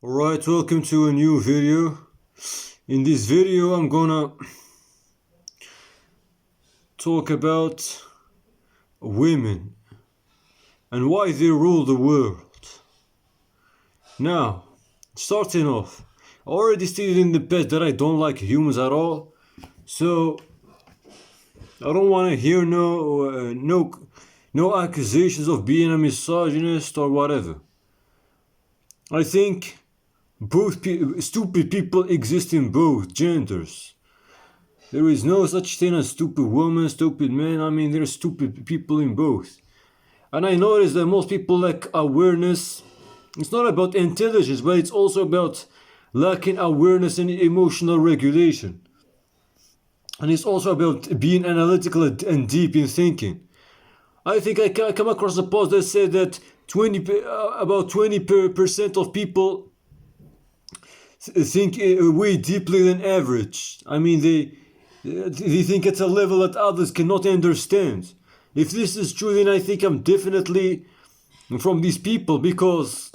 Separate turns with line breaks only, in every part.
Alright, welcome to a new video. In this video I'm gonna talk about women and why they rule the world. Now, starting off, I already stated in the past that I don't like humans at all, so I don't want to hear no accusations of being a misogynist or whatever. I think stupid people exist in both genders. There is no such thing as stupid women, stupid men. I mean, there's stupid people in both. And I notice that most people lack awareness. It's not about intelligence, but it's also about lacking awareness and emotional regulation. And it's also about being analytical and deep in thinking. I think I come across a post that said that about 20% of people think way deeply than average. I mean, they think at a level that others cannot understand. If this is true, then I think I'm definitely from these people, because,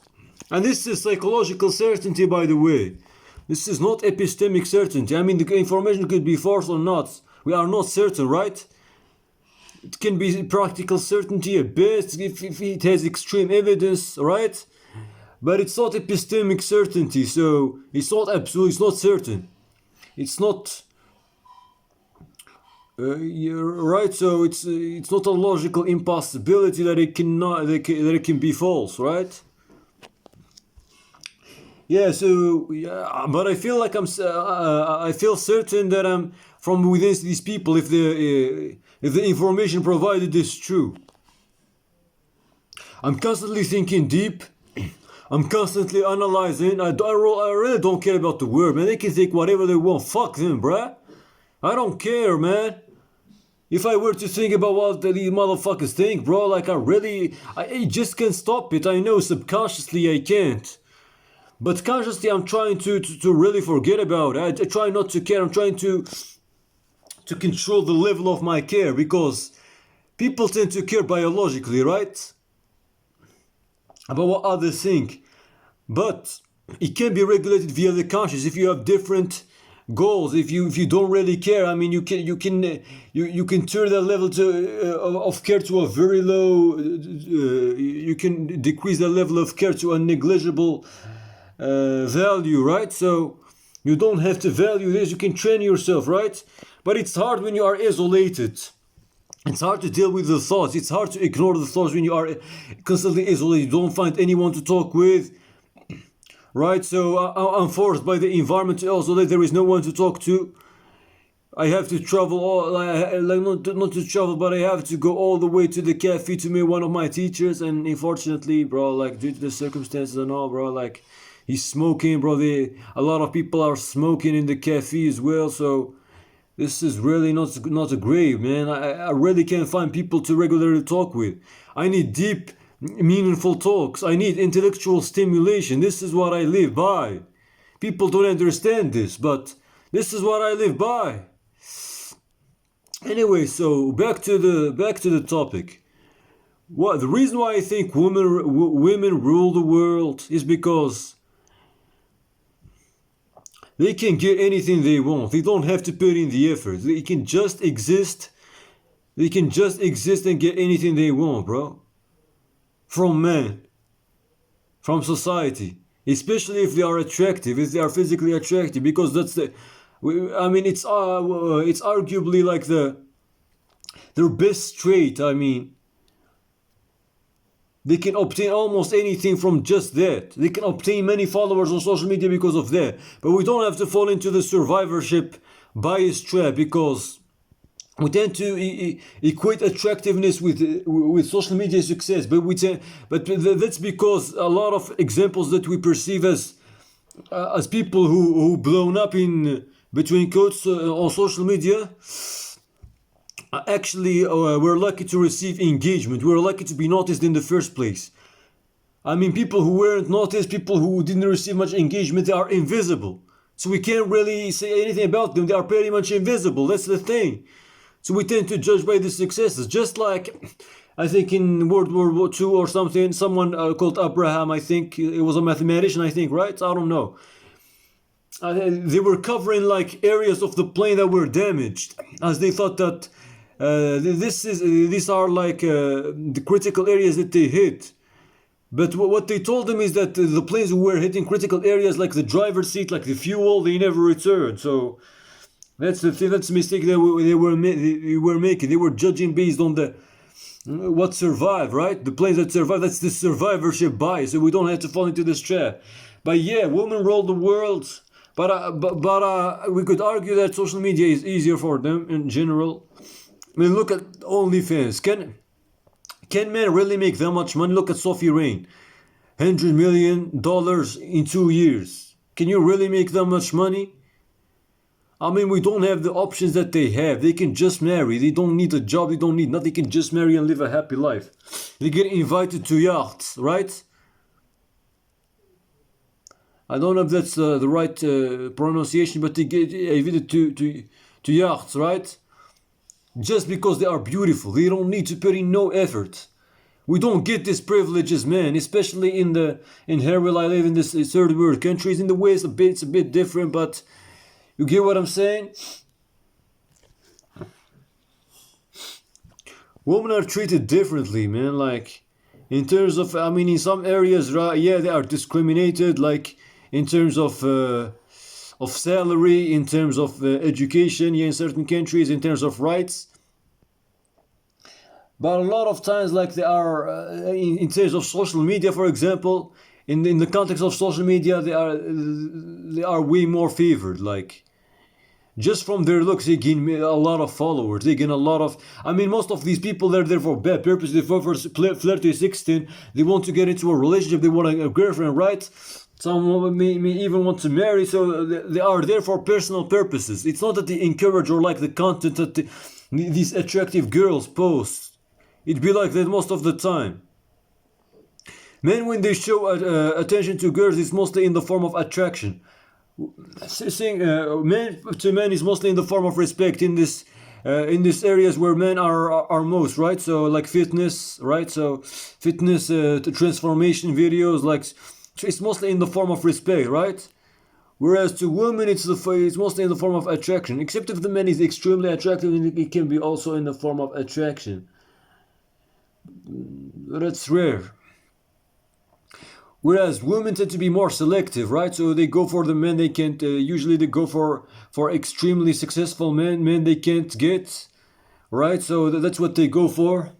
and this is psychological certainty, by the way. This is not epistemic certainty. I mean, the information could be false or not. We are not certain, right? It can be practical certainty at best if it has extreme evidence, right? But it's not epistemic certainty, so it's not absolute, it's not certain. It's not right, so it's not a logical impossibility that it can be false, right? Yeah, so yeah, but I feel like I feel certain that I'm from within these people if the information provided is true. I'm constantly thinking deep. I'm constantly analyzing. I really don't care about the world, man. They can think whatever they want. Fuck them, bruh. I don't care, man. If I were to think about what these motherfuckers think, bro, like I just can't stop it. I know subconsciously I can't. But consciously I'm trying to really forget about it. I try not to care. I'm trying to control the level of my care, because people tend to care biologically, right? About what others think, but it can be regulated via the conscious if you have different goals. If you don't really care, I mean, you can turn that level of care to a very low. You can decrease the level of care to a negligible value, right? So you don't have to value this. You can train yourself, right? But it's hard when you are isolated. It's hard to deal with the thoughts. It's hard to ignore the thoughts when you are constantly isolated. You don't find anyone to talk with, right? So I'm forced by the environment also that there is no one to talk to. I have to travel, not to travel, but I have to go all the way to the cafe to meet one of my teachers. And unfortunately, bro, like due to the circumstances and all, bro, like he's smoking, bro. A lot of people are smoking in the cafe as well, so. This is really not a grave, man. I really can't find people to regularly talk with. I need deep, meaningful talks. I need intellectual stimulation. This is what I live by. People don't understand this, but this is what I live by. Anyway, so back to the topic. The reason why I think women rule the world is because they can get anything they want. They don't have to put in the effort. They can just exist. They can just exist and get anything they want, bro. From men. From society. Especially if they are attractive, if they are physically attractive. Because that's it's arguably like their best trait. I mean, they can obtain almost anything from just that. They can obtain many followers on social media because of that. But we don't have to fall into the survivorship bias trap, because we tend to equate attractiveness with social media success. But that's because a lot of examples that we perceive as people who blown up in between quotes on social media. Actually, we're lucky to receive engagement. We're lucky to be noticed in the first place. I mean, people who weren't noticed, people who didn't receive much engagement, they are invisible. So we can't really say anything about them. They are pretty much invisible. That's the thing. So we tend to judge by the successes. Just like I think in World War II or something, someone called Abraham, I think, it was a mathematician, I think, right? I don't know. They were covering like areas of the plane that were damaged, as they thought that these are like the critical areas that they hit. But what they told them is that the planes were hitting critical areas like the driver's seat, like the fuel, they never returned. So that's the thing. That's the mistake they were making. They were judging based on the what survived, right? The planes that survived. That's the survivorship bias. So we don't have to fall into this trap. But yeah, women rule the world. But we could argue that social media is easier for them in general. I mean, look at OnlyFans. Can men really make that much money? Look at Sophie Rain, $100 million in 2 years. Can you really make that much money? I mean, we don't have the options that they have. They can just marry. They don't need a job. They don't need nothing. They can just marry and live a happy life. They get invited to yachts, right? I don't know if that's the right pronunciation, but they get invited to yachts, right? Just because they are beautiful. They don't need to put in no effort. We don't get this privilege as men, especially in here where I live in this third world countries. In the West, it's a bit different, but you get what I'm saying? Women are treated differently, man. Like, in terms of, I mean, in some areas, right, yeah, they are discriminated, like, in terms of salary, in terms of education, yeah, in certain countries, in terms of rights. But a lot of times, like, they are, in terms of social media, for example, in the context of social media, they are way more favored, like, just from their looks, they gain a lot of followers. They gain a lot of. I mean, most of these people, they're there for bad purposes. They're for flirty 16. They want to get into a relationship. They want a girlfriend, right? Some may even want to marry. So they are there for personal purposes. It's not that they encourage or like the content that these attractive girls post. It'd be like that most of the time. Men, when they show attention to girls, it's mostly in the form of attraction. Saying men to men is mostly in the form of respect in these areas where men are most, right? So like fitness, right? So fitness transformation videos, like it's mostly in the form of respect, right? Whereas to women, it's mostly in the form of attraction. Except if the man is extremely attractive, it can be also in the form of attraction. But that's rare. Whereas women tend to be more selective, right? So they go for the men they can't. Usually they go for extremely successful men they can't get, right? So that's what they go for.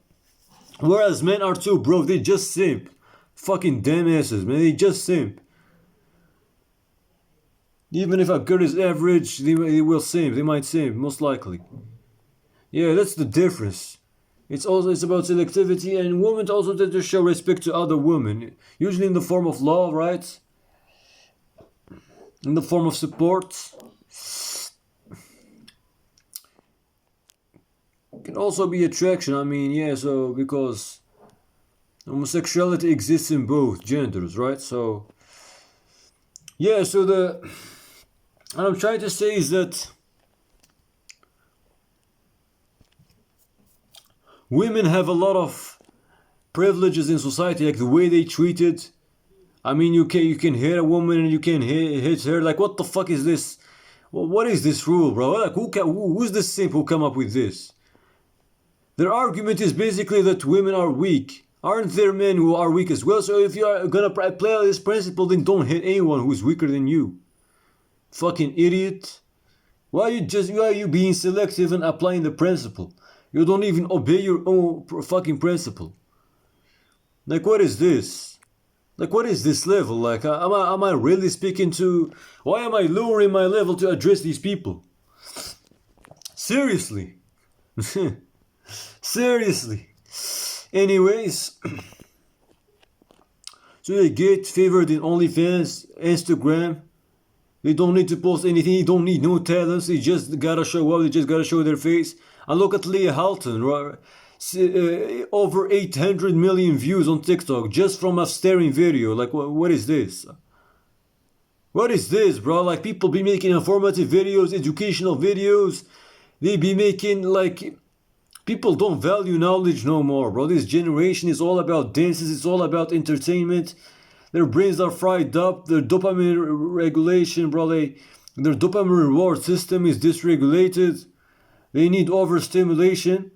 Whereas men are too broke. They just simp. Fucking dumbasses, man. They just simp. Even if a girl is average, they will simp. They might simp, most likely. Yeah, that's the difference. It's about selectivity, and women also tend to show respect to other women, usually in the form of love, right? In the form of support. It can also be attraction. I mean, yeah, so because homosexuality exists in both genders, right? So yeah, so what I'm trying to say is that women have a lot of privileges in society, like the way they treated. I mean, you can hit a woman and you can hit her. Like, what the fuck is this? What is this rule, bro? Like, who's the simp who come up with this? Their argument is basically that women are weak. Aren't there men who are weak as well? So if you are gonna apply this principle, then don't hit anyone who's weaker than you. Fucking idiot. Why are you being selective and applying the principle? You don't even obey your own fucking principle. Like, what is this? Like, what is this level? Like, am I really speaking to... Why am I lowering my level to address these people? Seriously. Seriously. Anyways. So they get favored in OnlyFans, Instagram. They don't need to post anything. They don't need no talents. They just gotta show up. They just gotta show their face. And look at Leah Halton, right? Over 800 million views on TikTok just from a staring video. Like, what is this? What is this, bro? Like, people be making informative videos, educational videos. They be making, like, people don't value knowledge no more, bro. This generation is all about dances, it's all about entertainment. Their brains are fried up, their dopamine regulation, bro. Their dopamine reward system is dysregulated. They need overstimulation.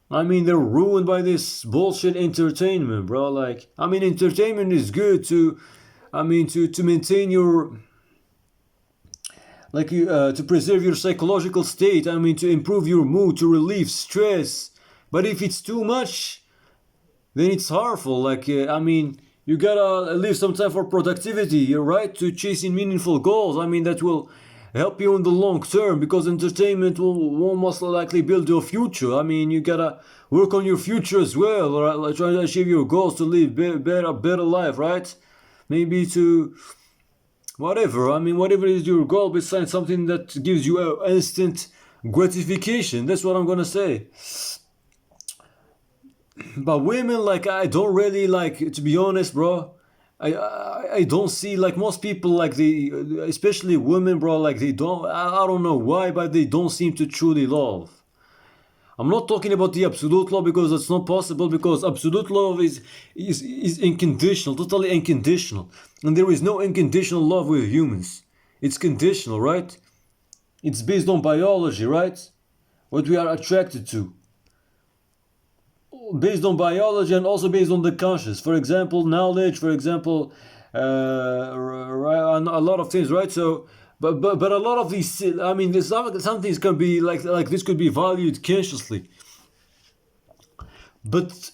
I mean, they're ruined by this bullshit entertainment, bro. Like, I mean, entertainment is good to maintain your, like, to preserve your psychological state. I mean, to improve your mood, to relieve stress. But if it's too much, then it's harmful. Like, I mean, you gotta leave some time for productivity, right? To chasing meaningful goals. I mean, that will help you in the long term, because entertainment will most likely build your future. I mean, you gotta work on your future as well, right? Like, try to achieve your goals, to live a better life, right? Maybe to whatever. I mean, whatever is your goal, besides something that gives you instant gratification. That's what I'm gonna say. But women, like, I don't really like, to be honest, bro. I don't see, like, most people, like, they, especially women, bro, like, they don't, I don't know why, but they don't seem to truly love. I'm not talking about the absolute love, because that's not possible, because absolute love is unconditional, totally unconditional. And there is no unconditional love with humans. It's conditional, right? It's based on biology, right? What we are attracted to. Based on biology, and also based on the conscious. For example, knowledge, for example, a lot of things, right? So, but a lot of these, I mean, some things can be like this could be valued consciously. But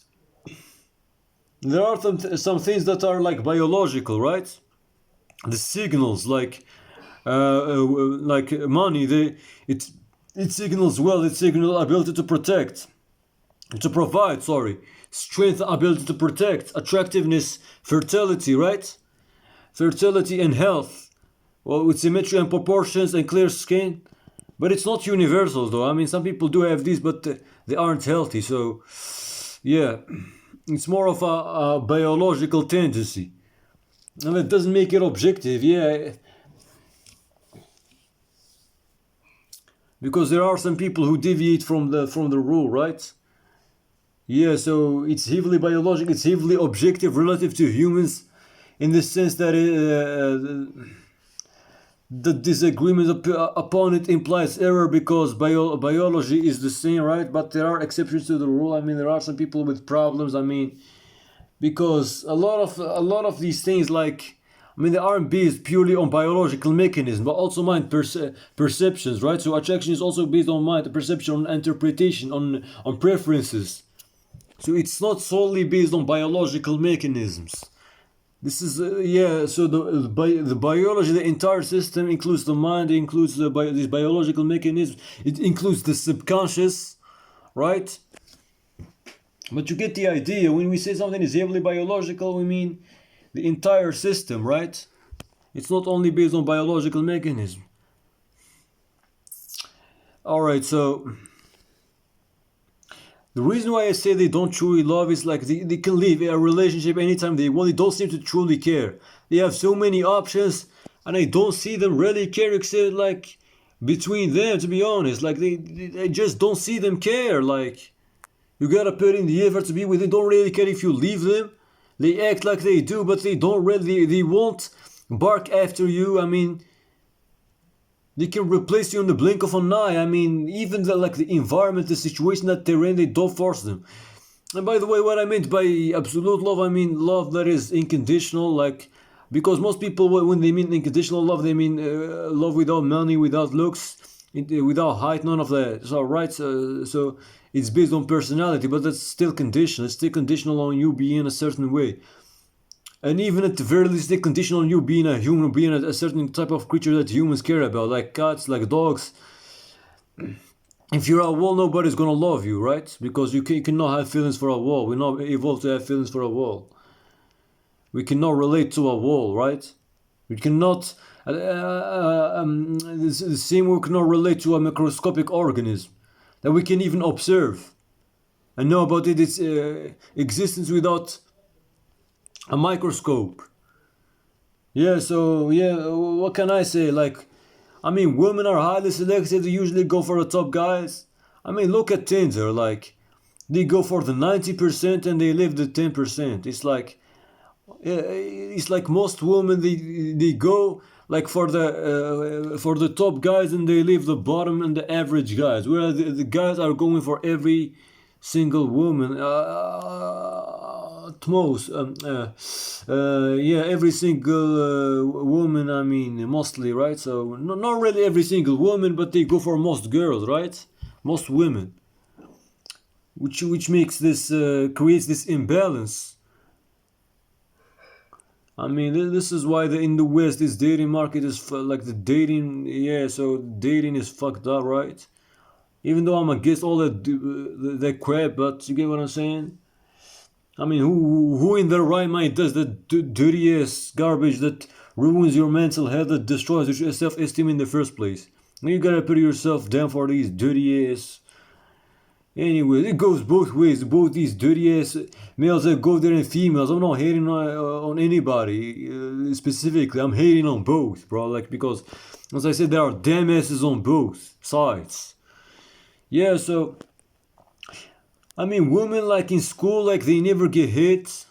there are some things that are like biological, right? The signals, like money, it signals wealth, it signals ability to protect. To provide, strength, ability to protect, attractiveness, fertility, right? Fertility and health, well, with symmetry and proportions and clear skin. But it's not universal, though. I mean, some people do have these, but they aren't healthy. So, yeah, it's more of a biological tendency, and it doesn't make it objective. Yeah, because there are some people who deviate from the rule, right? Yeah, so it's heavily biological, it's heavily objective relative to humans, in the sense that the disagreement upon it implies error, because biology is the same, right? But there are exceptions to the rule. I mean, there are some people with problems. I mean, because a lot of these things, like, I mean, they aren't based purely on biological mechanisms, but also mind perceptions, right? So attraction is also based on mind, perception, on interpretation, on preferences. So it's not solely based on biological mechanisms. This is so the biology, the entire system includes the mind, includes these biological mechanisms. It includes the subconscious, right? But you get the idea. When we say something is heavily biological, we mean the entire system, right? It's not only based on biological mechanism. All right, so the reason why I say they don't truly love is, like, they can leave a relationship anytime they want. They don't seem to truly care. They have so many options, and I don't see them really care, except, like, between them, to be honest. Like, they just don't see them care. Like, you gotta put in the effort to be with them. They don't really care if you leave them. They act like they do, but they don't really, they won't bark after you. I mean, they can replace you in the blink of an eye. I mean, even the environment, the situation that they're in, they don't force them. And by the way, what I meant by absolute love, I mean love that is unconditional. Like, because most people, when they mean unconditional love, they mean love without money, without looks, without height, none of that. So, right? So it's based on personality, but that's still conditional. It's still conditional on you being a certain way. And even at the very least, they conditional on you being a human, being a certain type of creature that humans care about, like cats, like dogs. If you're a wall, nobody's gonna love you, right? Because you cannot have feelings for a wall. We're not evolved to have feelings for a wall. We cannot relate to a wall, right? We cannot. The same way we cannot relate to a microscopic organism that we can even observe and know about its existence without a microscope. Yeah, so yeah, what can I say? Like, I mean, women are highly selective. They usually go for the top guys. I mean, look at Tinder. Like, they go for the 90% and they leave the 10%. It's like most women, they go like for the top guys and they leave the bottom and the average guys. Whereas the guys are going for every single woman. At most, yeah, every single woman. I mean, mostly, right? So not really every single woman, but they go for most girls, right? Most women, which makes this creates this imbalance. I mean, this is why in the West, this dating market is like the dating. Yeah, so dating is fucked up, right? Even though I'm against all that crap, but you get what I'm saying? I mean, who in their right mind does that dirty ass garbage that ruins your mental health, that destroys your self-esteem in the first place? You gotta put yourself down for these dirty ass. Anyway, it goes both ways. Both these dirty ass males that go there and females. I'm not hating on anybody specifically. I'm hating on both, bro. Like, because, as I said, there are dumbasses on both sides. Yeah, so I mean, women like in school, like they never get hit.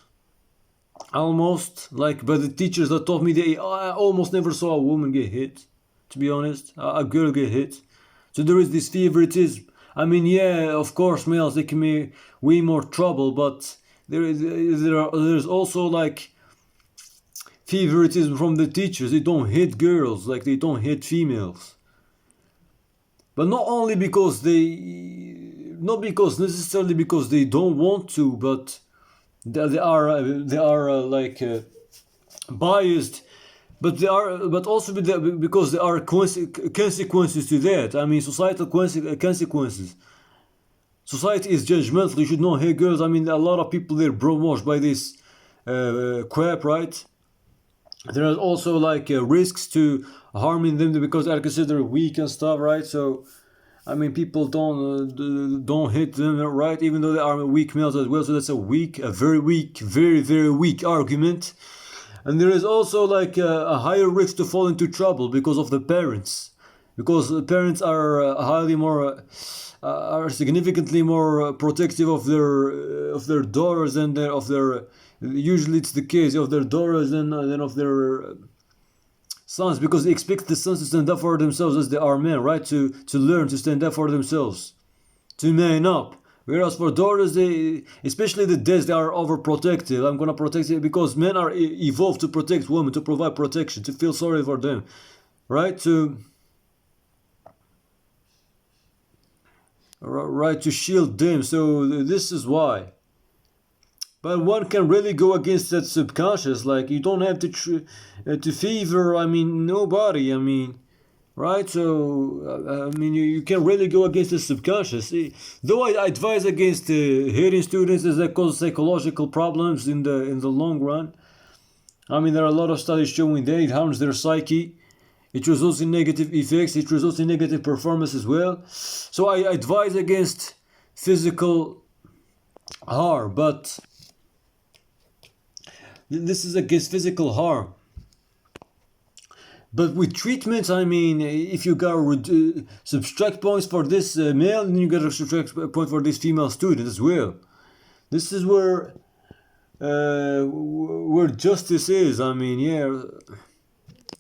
Almost, like, but the teachers that taught me, I almost never saw a woman get hit. To be honest, a girl get hit. So there is this favoritism. I mean, yeah, of course, males they can make way more trouble, but there's also like favoritism from the teachers. They don't hit girls, like they don't hit females. But not only because not because necessarily because they don't want to, but they are like biased, but also because there are consequences to that. I mean, societal consequences. Society is judgmental. You should know, hey girls. I mean, a lot of people they're brainwashed by this crap, right? There are also like risks to harming them because they're considered weak and stuff, right? So, I mean, people don't hit them, right? Even though they are weak males as well. So that's a very weak, very weak argument. And there is also like a higher risk to fall into trouble because of the parents, because the parents are are significantly more protective of their daughters and of their. Usually, it's the case of their daughters than of their sons, because they expect the sons to stand up for themselves as they are men, right? To learn to stand up for themselves, to man up. Whereas for daughters, especially the dads, they are overprotective. I'm gonna protect it because men are evolved to protect women, to provide protection, to feel sorry for them, right? To shield them. So this is why. But one can really go against that subconscious. Like, you don't have to favor. I mean, nobody. I mean, right? So I mean, you can really go against the subconscious. Though I advise against hating students, as that causes psychological problems in the long run. I mean, there are a lot of studies showing that it harms their psyche. It results in negative effects. It results in negative performance as well. So I advise against physical harm, but this is against physical harm. But with treatment, I mean, if you got subtract points for this male, then you got to subtract point for this female student as well. This is where justice is. I mean, yeah,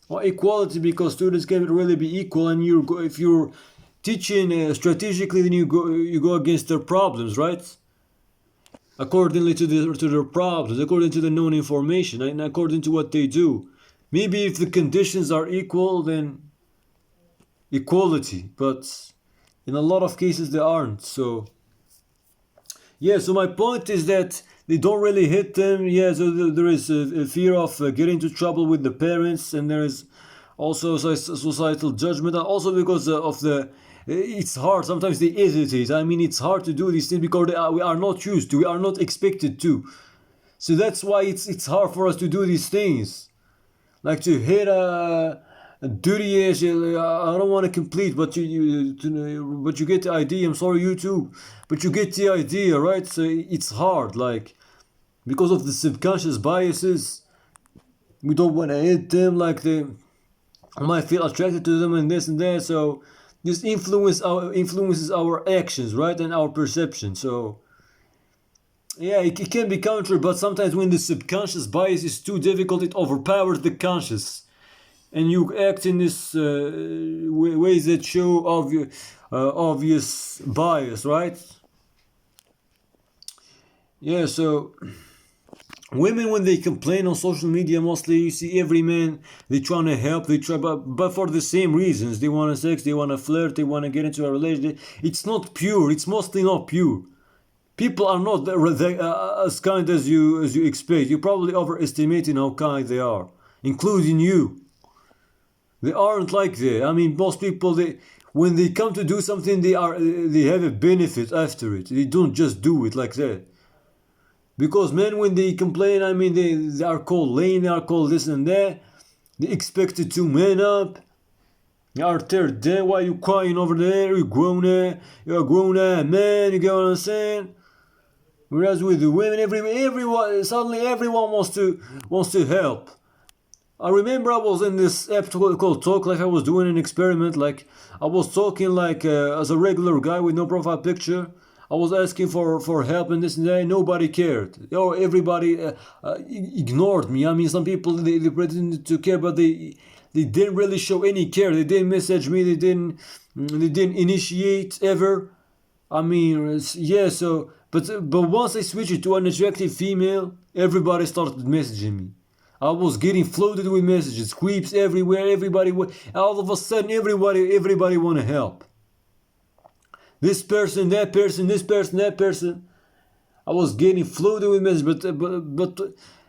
or equality, because students can't really be equal, and if you're teaching strategically, then you go against their problems, right? Accordingly to their problems, according to the known information, and according to what they do. Maybe if the conditions are equal, then equality, but in a lot of cases they aren't. So yeah, so my point is that they don't really hit them. Yeah, so there is a fear of getting into trouble with the parents, and there is also societal judgment, and also because of it's hard. Sometimes they hesitate. I mean, it's hard to do these things because we are not used to, we are not expected to. So that's why it's hard for us to do these things. Like to hit a dirty ass. I don't want to complete, but you get the idea. I'm sorry, YouTube, but you get the idea, right? So it's hard, like, because of the subconscious biases. We don't want to hit them, like they might feel attracted to them and this and that. So this influences our actions, right, and our perception. So yeah, it can be countered, but sometimes when the subconscious bias is too difficult, it overpowers the conscious, and you act in this ways that show obvious bias, right? Yeah, so women, when they complain on social media, mostly you see every man, they trying to help, but for the same reasons. They want to sex, they want to flirt, they want to get into a relationship. It's not pure. It's mostly not pure. People are not as kind as you expect. You're probably overestimating how kind they are, including you. They aren't like that. I mean, most people, when they come to do something, they have a benefit after it. They don't just do it like that. Because men, when they complain, I mean, they are called lame, they are called this and that. They expected to man up. They are teared down. Why you crying over there? You're a grown man. You get what I'm saying? Whereas with the women, everyone suddenly everyone wants to help. I remember I was in this app called Talk, like I was doing an experiment. Like I was talking like as a regular guy with no profile picture. I was asking for help and this and that. Nobody cared. Everybody ignored me. I mean, some people they pretended to care, but they didn't really show any care. They didn't message me. They didn't initiate ever. I mean, yeah. So, but once I switched it to an attractive female, everybody started messaging me. I was getting flooded with messages, creeps everywhere. Everybody, all of a sudden, everybody want to help. This person, that person, this person, that person. I was getting flooded with messages,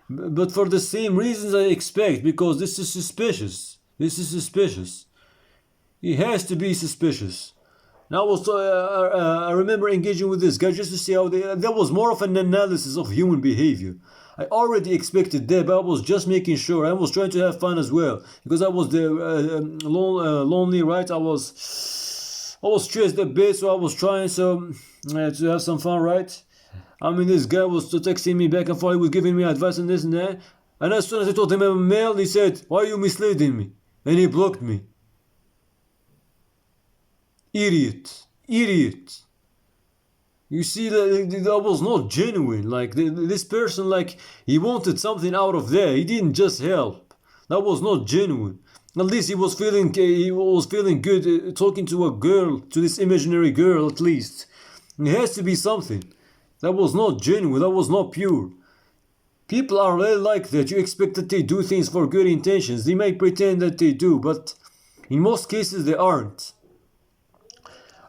but for the same reasons I expect, because this is suspicious. This is suspicious. It has to be suspicious. And I remember engaging with this guy just to see how that was more of an analysis of human behavior. I already expected that, but I was just making sure. I was trying to have fun as well, because I was lonely, right? I was stressed a bit, so I was trying to have some fun, right? I mean, this guy was texting me back and forth. He was giving me advice and this and that. And as soon as I told him I'm a male, he said, "Why are you misleading me?" And he blocked me. Idiot. You see, that was not genuine. Like, this person, like, he wanted something out of that. He didn't just help. That was not genuine. At least he was feeling good talking to a girl, to this imaginary girl at least. It has to be something. That was not genuine. That was not pure. People are really like that. You expect that they do things for good intentions. They may pretend that they do, but in most cases they aren't.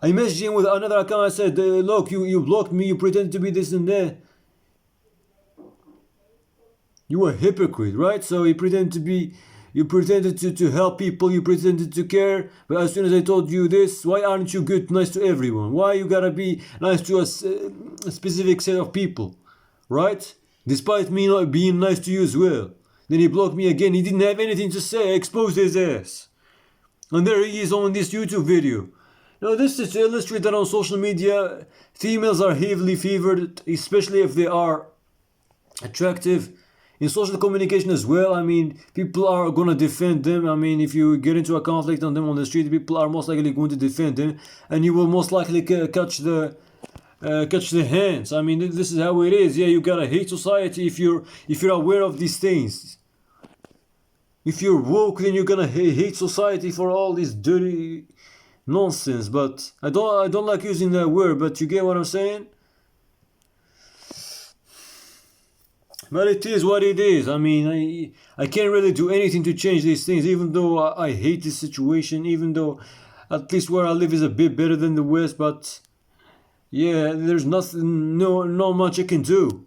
I messaged him with another account. I said, look, you blocked me, you pretend to be this and that. You were a hypocrite, right? So you pretended to help people, you pretended to care, but as soon as I told you this, why aren't you nice to everyone? Why you gotta be nice to a specific set of people, right? Despite me not being nice to you as well. Then he blocked me again. He didn't have anything to say. I exposed his ass. And there he is on this YouTube video. Now, this is to illustrate that on social media, females are heavily favored, especially if they are attractive. In social communication as well, I mean, people are gonna defend them. I mean, if you get into a conflict on them on the street, people are most likely going to defend them, and you will most likely catch the hands. I mean, this is how it is. Yeah, you gotta hate society if you're aware of these things. If you're woke, then you're gonna hate society for all this dirty nonsense. But I don't like using that word, but you get what I'm saying? But it is what it is. I mean, I can't really do anything to change these things, even though I hate this situation, even though at least where I live is a bit better than the West, but yeah, there's nothing, not much I can do.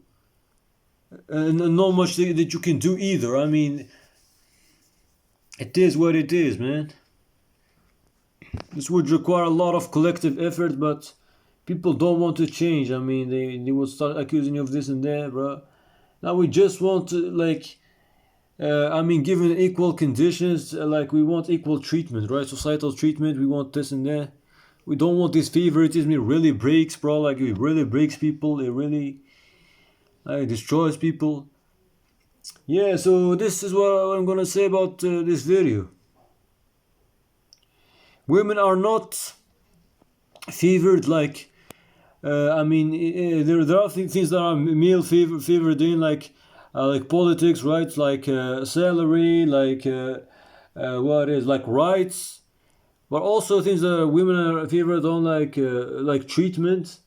And not much that you can do either. I mean, it is what it is, man. This would require a lot of collective effort, but people don't want to change. I mean, they will start accusing you of this and that, bro. Now we just want to, like, given equal conditions, like we want equal treatment, right? Societal treatment, we want this and that. We don't want this favoritism. It really breaks, bro. Like, it really breaks people. It really destroys people. Yeah, so this is what I'm gonna say about this video. Women are not favored like there are things that are male favored in like politics, right? Like salary, like what is like rights, but also things that women are favored on like treatment,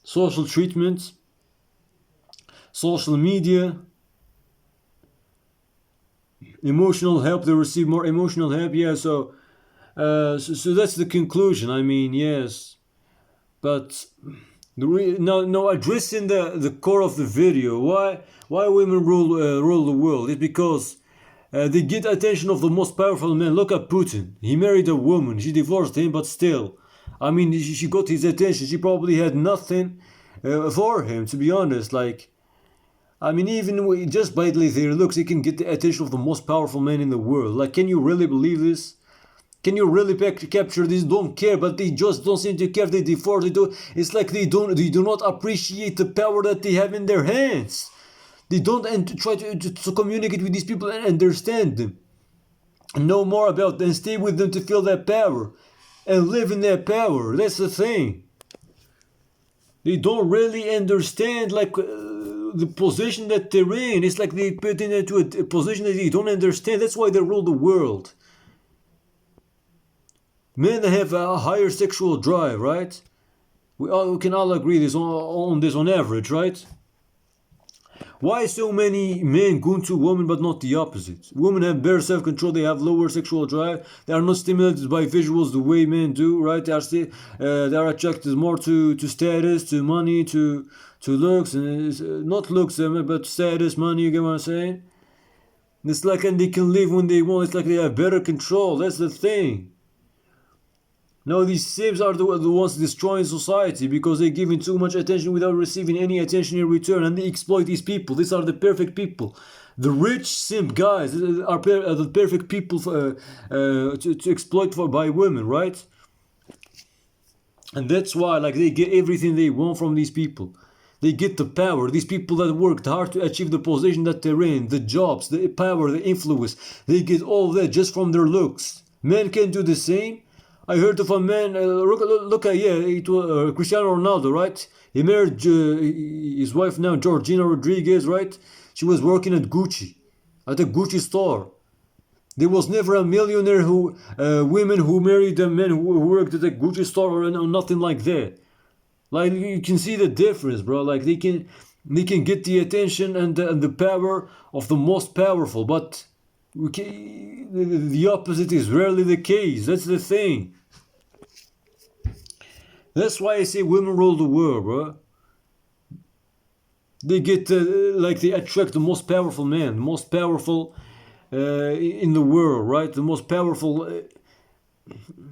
social treatment, social media, emotional help. They receive more emotional help. Yeah, so that's the conclusion. I mean, yes, but no, addressing the core of the video. Why women rule the world? It's because they get attention of the most powerful men. Look at Putin. He married a woman. She divorced him, but still, I mean, she got his attention. She probably had nothing for him, to be honest. Like, I mean, even just by their looks, he can get the attention of the most powerful man in the world. Like, can you really believe this? Can you really capture this? Don't care, but they just don't seem to care. They default. They do. It's like they do not appreciate the power that they have in their hands. They don't try to communicate with these people and understand them, and know more about them, and stay with them to feel that power, and live in that power. That's the thing. They don't really understand like the position that they're in. It's like they put into a position that they don't understand. That's why they rule the world. Men have a higher sexual drive, right? We can all agree this on average, right? Why so many men go to women but not the opposite? Women have better self-control, they have lower sexual drive, they are not stimulated by visuals the way men do, right? They are attracted more to status, to money, to looks, and not looks, but status, money, you get what I'm saying? It's like, and they can live when they want, it's like they have better control, that's the thing. No, these simps are the ones destroying society because they're giving too much attention without receiving any attention in return, and they exploit these people. These are the perfect people. The rich simp guys are the perfect people to exploit by women, right? And that's why, like, they get everything they want from these people. They get the power. These people that worked hard to achieve the position that they're in, the jobs, the power, the influence, they get all that just from their looks. Men can do the same. I heard of a man, look at, it was Cristiano Ronaldo, right? He married his wife now, Georgina Rodriguez, right? She was working at Gucci, at a Gucci store. There was never a millionaire women who married a man who worked at a Gucci store or nothing like that. Like, you can see the difference, bro. Like, they can get the attention and the power of the most powerful, but the opposite is rarely the case. That's the thing. That's why I say women rule the world, bro. They get they attract the most powerful men, the most powerful in the world, right? The most powerful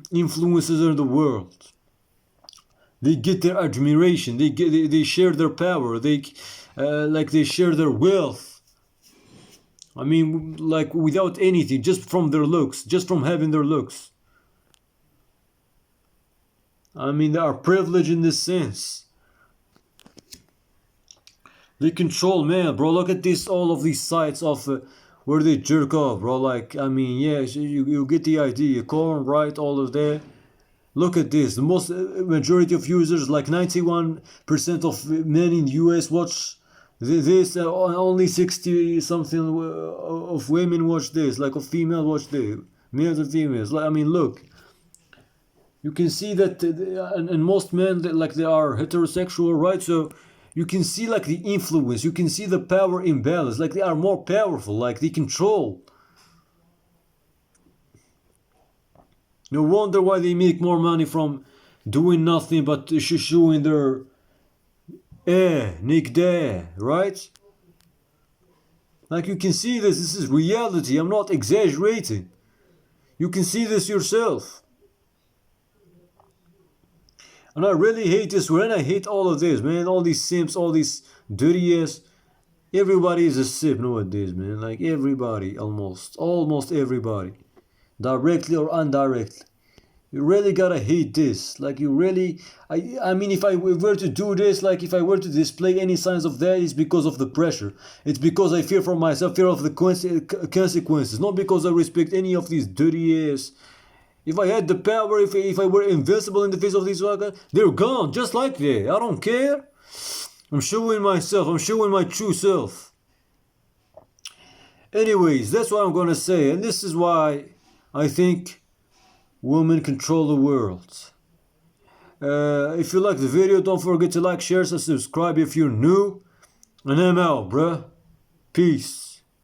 influences in the world. They get their admiration. They share their power. They share their wealth. I mean, like, without anything, just from their looks, just from having their looks. I mean, they are privileged in this sense. They control, man, bro. Look at this, all of these sites of where they jerk off, bro. Like, I mean, yeah, you get the idea. Corn, right, all of that. Look at this. The most majority of users, like 91% of men in the US watch this. Only 60 something of women watch this. Like, of females watch this. Males and females. Like, I mean, look. You can see that, and most men, they are heterosexual, right? So you can see, like, the influence. You can see the power imbalance. Like, they are more powerful. Like, they control. No wonder why they make more money from doing nothing but showing their Nick there, right? Like, you can see this. This is reality. I'm not exaggerating. You can see this yourself. And I really hate this word, and I hate all of this, man. All these simps, all these dirty ass. Everybody is a simp nowadays, man. Like, everybody, almost everybody. Directly or indirectly. You really gotta hate this. Like, you really, I mean, if I were to do this, like, if I were to display any signs of that, it's because of the pressure. It's because I fear for myself, fear of the consequences. Not because I respect any of these dirty ass If I had the power, if I were invincible in the face of these fuckers, they're gone, just like that. I don't care. I'm showing myself. I'm showing my true self. Anyways, that's what I'm gonna say, and this is why I think women control the world. If you like the video, don't forget to like, share, and subscribe if you're new. And I'm out, bruh. Peace.